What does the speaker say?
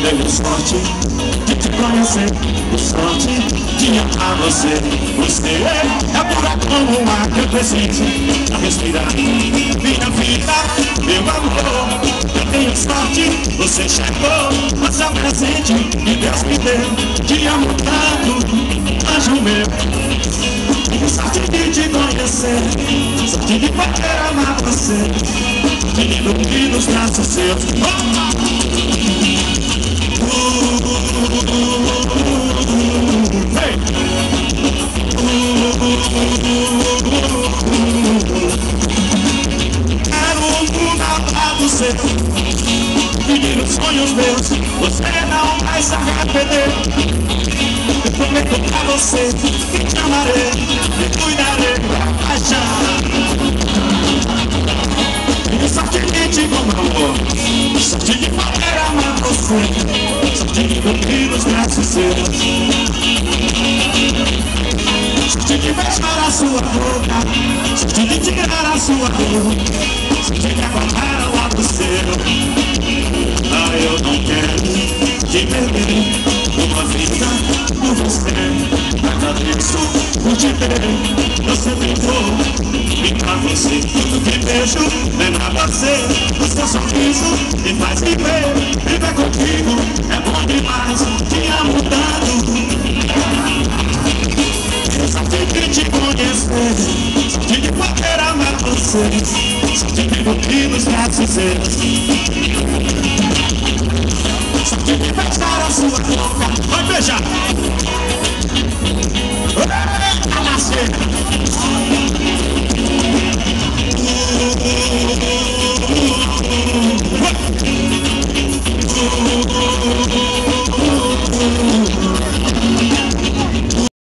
Tenho sorte de te conhecer, sorte de amar você. Você é pura como o ar que eu preciso pra respirar. Minha vida, meu amor, eu tenho sorte, você chegou, mas é um presente que Deus me deu. Te amo tanto, anjo meu. Tenho sorte de te conhecer, sorte de poder amar você, de me dormir nos braços seus. Hey! Quero um mundo ao lado seu, viver os sonhos meus, você não vai se arrepender. Eu prometo pra você que te amarei, me cuidarei da paixão. Tenho sorte de te como amor, sorte de poder amar você, sorte de dormir nos braços seus, sorte de beijar a sua boca, sorte de tirar a sua dor, sorte de aguardar ao lado seu. Ah, eu não quero te perder, uma vida por você. Agradeço por te ver, eu sempre vou. E pra você, tudo que vejo é pra você. O seu sorriso me faz viver. Viver contigo é bom demais. Te amo tanto. Eu só tenho que te conhecer, só te de poder amar você, só te de dormir nos braços seus.